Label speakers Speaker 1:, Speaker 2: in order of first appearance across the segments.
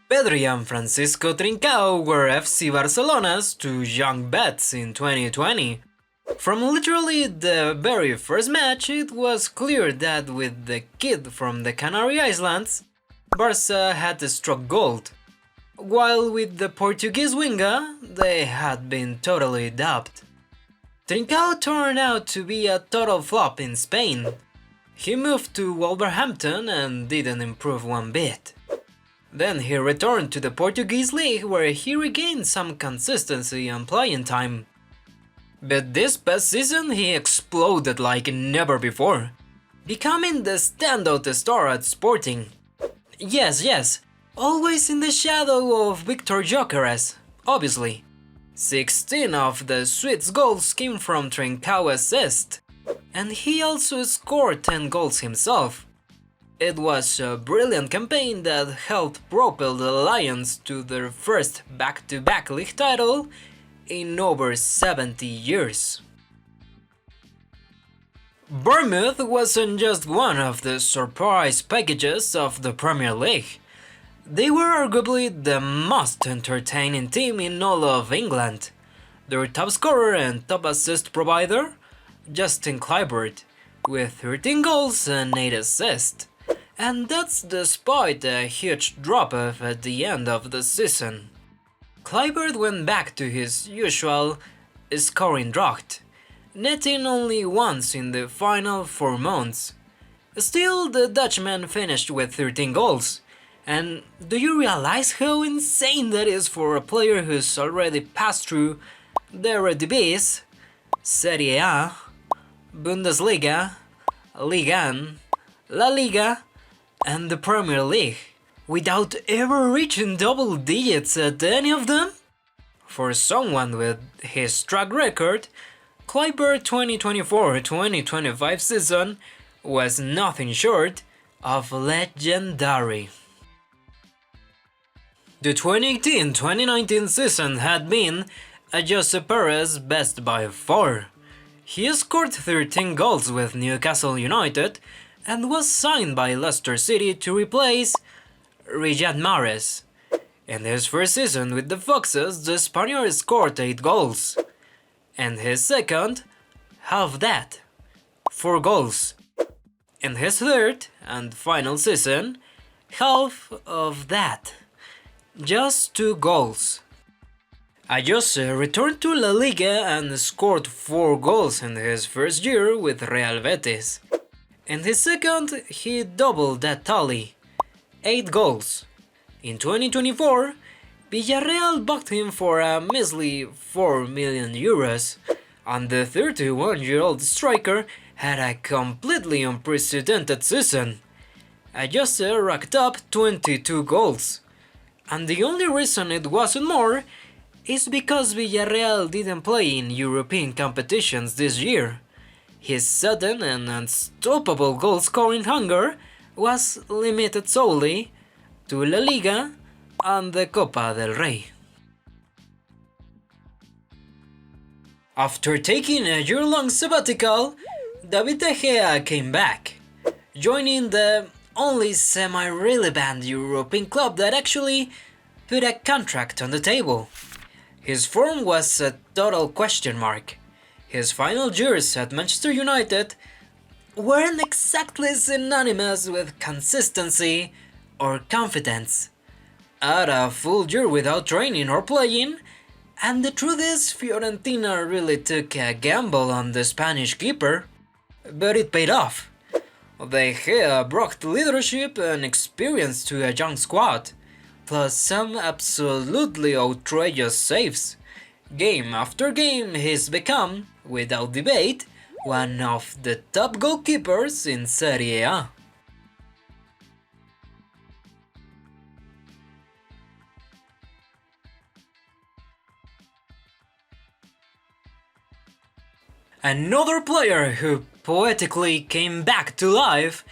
Speaker 1: Pedri and Francisco Trincão were FC Barcelona's two young bets in 2020. From literally the very first match, it was clear that with the kid from the Canary Islands, Barca had struck gold, while with the Portuguese winger, they had been totally dubbed. Trincão turned out to be a total flop in Spain. He moved to Wolverhampton and didn't improve one bit. Then he returned to the Portuguese league where he regained some consistency and playing time. But this past season he exploded like never before, becoming the standout star at Sporting. Yes, always in the shadow of Victor Gyökeres, obviously. 16 of the Swedes' goals came from Trincão assist, and he also scored 10 goals himself. It was a brilliant campaign that helped propel the Lions to their first back-to-back league title in over 70 years. Bournemouth wasn't just one of the surprise packages of the Premier League. They were arguably the most entertaining team in all of England. Their top scorer and top assist provider, Justin Kluivert, with 13 goals and 8 assists. And that's despite a huge drop-off at the end of the season. Kluivert went back to his usual scoring drought, netting only once in the final 4 months. Still, the Dutchman finished with 13 goals. And do you realize how insane that is for a player who's already passed through the Eredivisie, Serie A, Bundesliga, Liga 1, La Liga, and the Premier League, without ever reaching double digits at any of them? For someone with his track record, Kluivert's 2024-2025 season was nothing short of legendary. The 2018-2019 season had been Jose Perez's best by far. He scored 13 goals with Newcastle United and was signed by Leicester City to replace Riyad Mahrez. In his first season with the Foxes, the Spaniard scored 8 goals. And his second, half that, 4 goals. In his third and final season, half of that, just 2 goals. Jose returned to La Liga and scored 4 goals in his first year with Real Betis. In his second, he doubled that tally, 8 goals. In 2024, Villarreal booked him for a measly 4 million euros, and the 31-year-old striker had a completely unprecedented season. Jose racked up 22 goals. And the only reason it wasn't more is because Villarreal didn't play in European competitions this year. His sudden and unstoppable goal-scoring hunger was limited solely to La Liga and the Copa del Rey. After taking a year-long sabbatical, David De Gea came back, joining the only semi-relevant European club that actually put a contract on the table. His form was a total question mark. His final years at Manchester United weren't exactly synonymous with consistency or confidence. Add a full year without training or playing, and the truth is Fiorentina really took a gamble on the Spanish keeper. But it paid off. De Gea brought leadership and experience to a young squad, plus some absolutely outrageous saves. Game after game he's become, without debate, one of the top goalkeepers in Serie A. Another player who poetically came back to life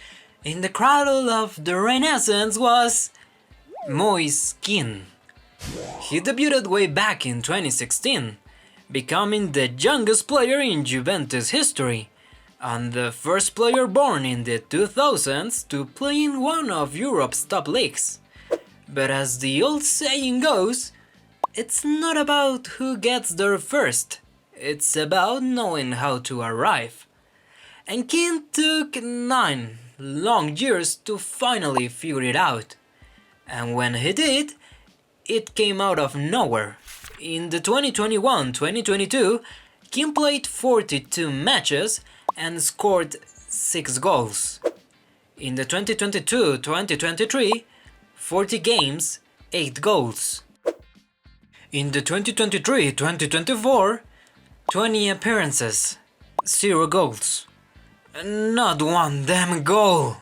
Speaker 1: in the cradle of the Renaissance was Moise Kean. He debuted way back in 2016, becoming the youngest player in Juventus history, and the first player born in the 2000s to play in one of Europe's top leagues. But as the old saying goes, it's not about who gets there first, it's about knowing how to arrive. And Kean took 9 long years to finally figure it out. And when he did, it came out of nowhere. In the 2021-2022, Kean played 42 matches and scored 6 goals. In the 2022-2023, 40 games, 8 goals. In the 2023-2024, 20 appearances, 0 goals. Not one damn goal!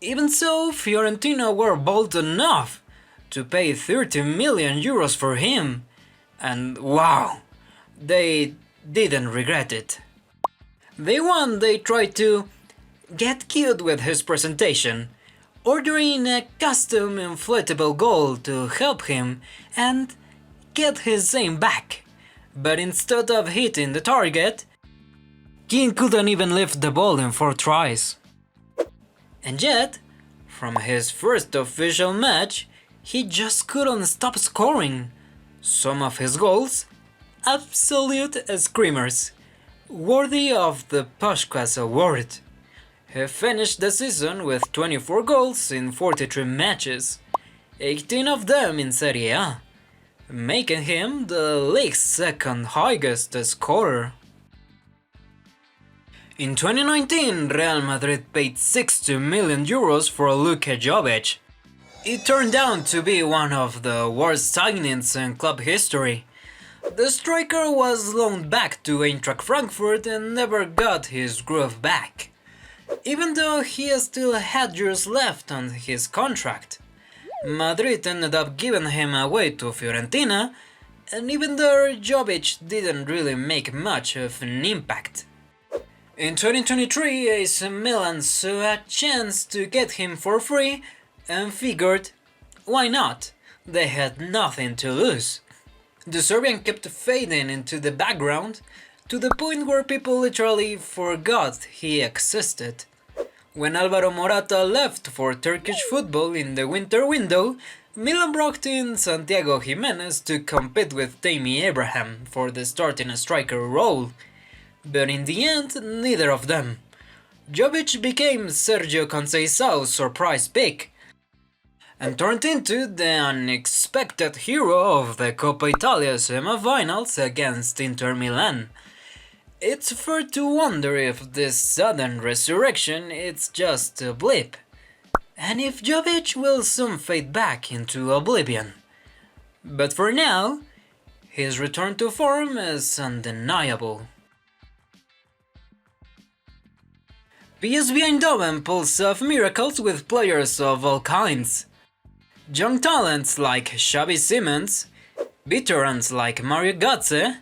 Speaker 1: Even so, Fiorentina were bold enough to pay 30 million euros for him, and wow, they didn't regret it. They tried to get cute with his presentation, ordering a custom inflatable goal to help him and get his aim back. But instead of hitting the target, Kean couldn't even lift the ball in 4 tries. And yet, from his first official match, he just couldn't stop scoring. Some of his goals, absolute screamers, worthy of the Puskás award. He finished the season with 24 goals in 43 matches, 18 of them in Serie A, making him the league's second highest scorer. In 2019, Real Madrid paid 60 million euros for Luka Jovic. It turned out to be one of the worst signings in club history. The striker was loaned back to Eintracht Frankfurt and never got his groove back, even though he still had years left on his contract. Madrid ended up giving him away to Fiorentina, and even though Jovic didn't really make much of an impact. In 2023, AC Milan saw a chance to get him for free and figured, why not? They had nothing to lose. The Serbian kept fading into the background to the point where people literally forgot he existed. When Alvaro Morata left for Turkish football in the winter window, Milan brought in Santiago Jimenez to compete with Tammy Abraham for the starting striker role. But in the end, neither of them. Jovic became Sergio Conceição's surprise pick, and turned into the unexpected hero of the Coppa Italia semi-finals against Inter Milan. It's fair to wonder if this sudden resurrection is just a blip, and if Jovic will soon fade back into oblivion. But for now, his return to form is undeniable. PSV Eindhoven pulls off miracles with players of all kinds. Young talents like Xavi Simons, veterans like Mario Götze,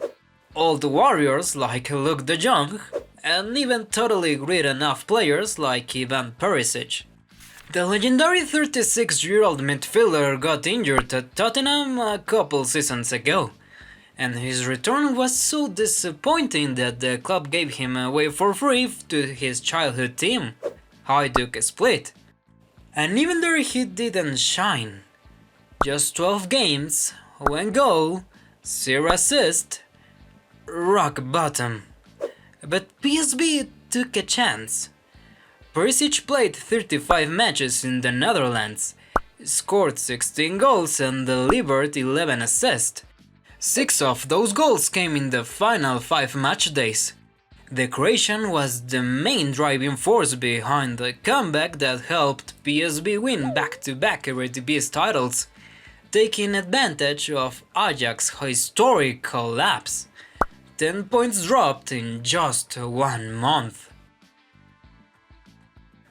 Speaker 1: old warriors like Luke de Jong, and even totally written off players like Ivan Perisic. The legendary 36-year-old midfielder got injured at Tottenham a couple seasons ago, and his return was so disappointing that the club gave him away for free to his childhood team, Hajduk Split. And even though he didn't shine, just 12 games, 1 goal, 0 assist, rock bottom. But PSV took a chance. Perisic played 35 matches in the Netherlands, scored 16 goals and delivered 11 assists. 6 of those goals came in the final 5 match days. The Croatian was the main driving force behind the comeback that helped PSV win back-to-back Eredivisie titles, taking advantage of Ajax's historic collapse. 10 points dropped in just 1 month.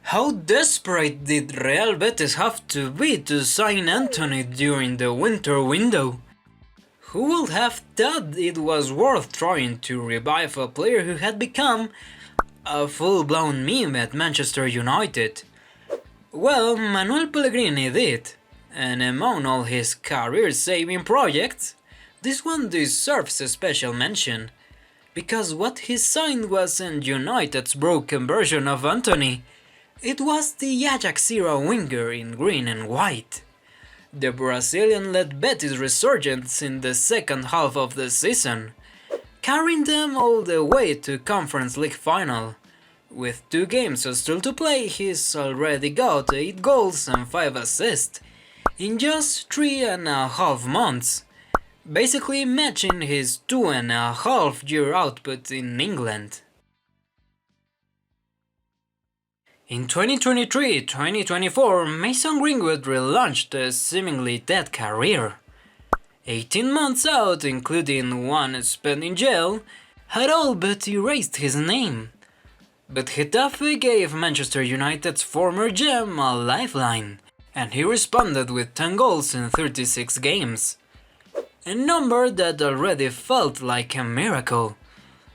Speaker 1: How desperate did Real Betis have to be to sign Antony during the winter window? Who would have thought it was worth trying to revive a player who had become a full-blown meme at Manchester United? Well, Manuel Pellegrini did, and among all his career-saving projects, this one deserves a special mention, because what he signed wasn't United's broken version of Antony, it was the Ajax-era winger in green and white. The Brazilian led Betis' resurgence in the second half of the season, carrying them all the way to Conference League final. With 2 games still to play, he's already got 8 goals and 5 assists in just 3.5 months, basically matching his 2.5-year output in England. In 2023-2024, Mason Greenwood relaunched a seemingly dead career. 18 months out, including 1 spent in jail, had all but erased his name. But Getafe gave Manchester United's former gem a lifeline, and he responded with 10 goals in 36 games. A number that already felt like a miracle.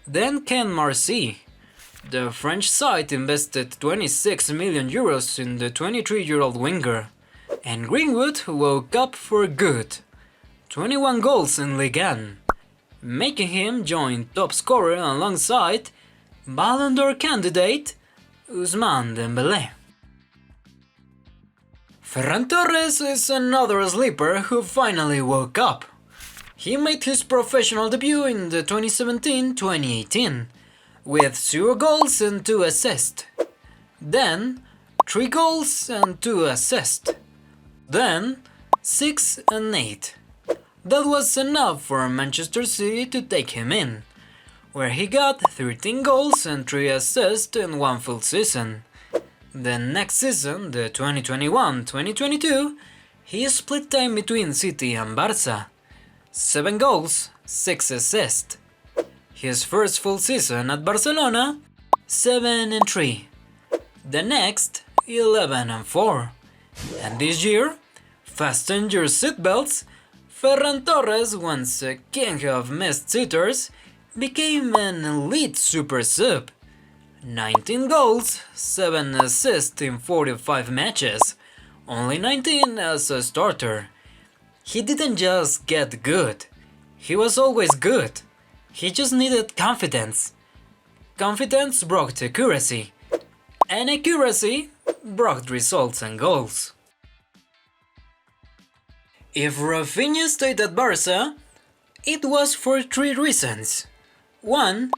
Speaker 1: Then came Marseille. The French side invested 26 million euros in the 23-year-old winger, and Greenwood woke up for good. 21 goals in Ligue 1, making him joint top scorer alongside Ballon d'Or candidate Ousmane Dembélé. Ferran Torres is another sleeper who finally woke up. He made his professional debut in the 2017-2018 with 0 goals and 2 assists. Then 3 goals and 2 assists. Then 6 and 8. That was enough for Manchester City to take him in, where he got 13 goals and 3 assists in 1 full season. The next season, the 2021-2022, he split time between City and Barca. 7 goals, 6 assists. His first full season at Barcelona, 7 and 3. The next, 11 and 4. And this year, fasten your seatbelts, Ferran Torres, once a king of missed sitters, became an elite super sub. 19 goals, 7 assists in 45 matches, only 19 as a starter. He didn't just get good, he was always good. He just needed confidence. Confidence brought accuracy, and accuracy brought results and goals. If Raphinha stayed at Barca, it was for 3 reasons. 1.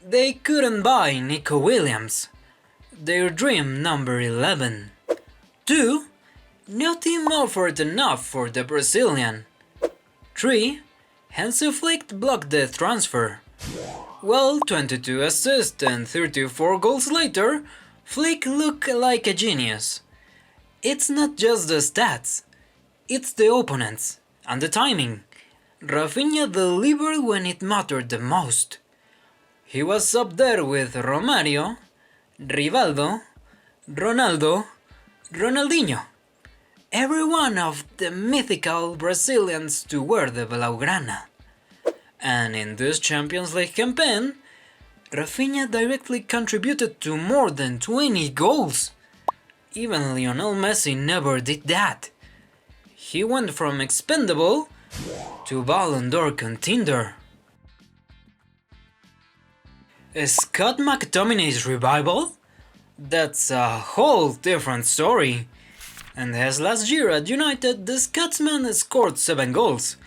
Speaker 1: They couldn't buy Nico Williams, their dream number 11. 2. No team offered enough for the Brazilian. 3. Hansi Flick blocked the transfer. Well, 22 assists and 34 goals later, Flick looked like a genius. It's not just the stats, it's the opponents and the timing. Raphinha delivered when it mattered the most. He was up there with Romario, Rivaldo, Ronaldo, Ronaldinho. Every one of the mythical Brazilians to wear the Blaugrana. And in this Champions League campaign, Raphinha directly contributed to more than 20 goals. Even Lionel Messi never did that. He went from expendable to Ballon d'Or contender. Scott McTominay's revival? That's a whole different story. And as last year at United, the Scotsman scored 7 goals.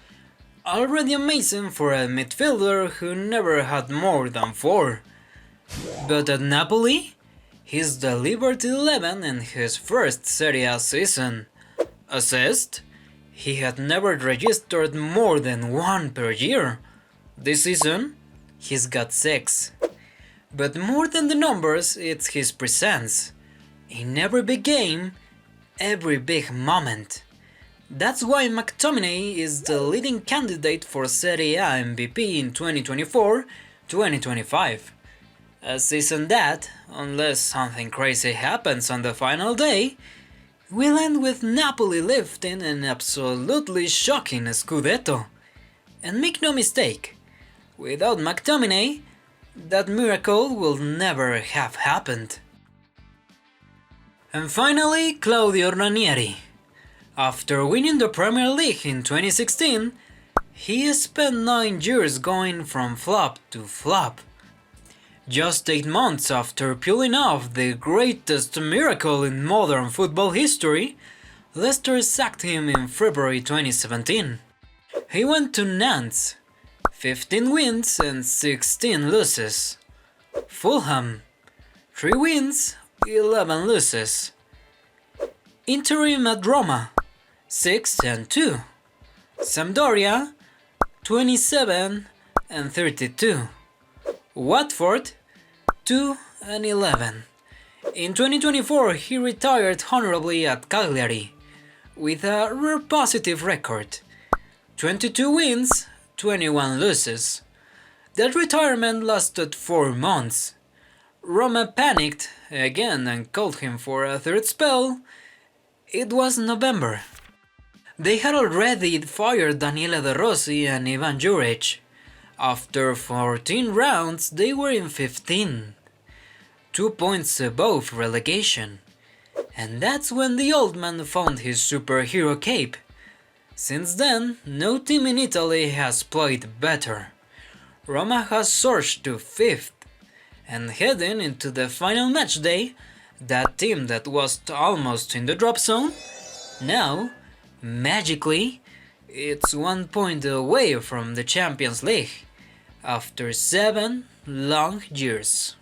Speaker 1: Already amazing for a midfielder who never had more than 4. But at Napoli, he's delivered 11 in his first Serie A season. Assist? He had never registered more than 1 per year. This season, he's got 6. But more than the numbers, it's his presence. In every big game, every big moment. That's why McTominay is the leading candidate for Serie A MVP in 2024-2025. A season that, unless something crazy happens on the final day, will end with Napoli lifting an absolutely shocking Scudetto. And make no mistake, without McTominay, that miracle will never have happened. And finally, Claudio Ranieri. After winning the Premier League in 2016, he spent 9 years going from flop to flop. Just 8 months after pulling off the greatest miracle in modern football history, Leicester sacked him in February 2017. He went to Nantes, 15 wins and 16 losses. Fulham, 3 wins, 11 losses. Interim at Roma, 6 and 2. Sampdoria, 27 and 32. Watford, 2 and 11. In 2024 he retired honorably at Cagliari, with a rare positive record. 22 wins, 21 losses. That retirement lasted 4 months. Roma panicked again and called him for a third spell. It was November. They had already fired Daniele De Rossi and Ivan Juric. After 14 rounds they were in 15, 2 points above relegation. And that's when the old man found his superhero cape. Since then, no team in Italy has played better. Roma has surged to 5th, and heading into the final match day, that team that was almost in the drop zone, now, magically, it's 1 point away from the Champions League, after 7 long years.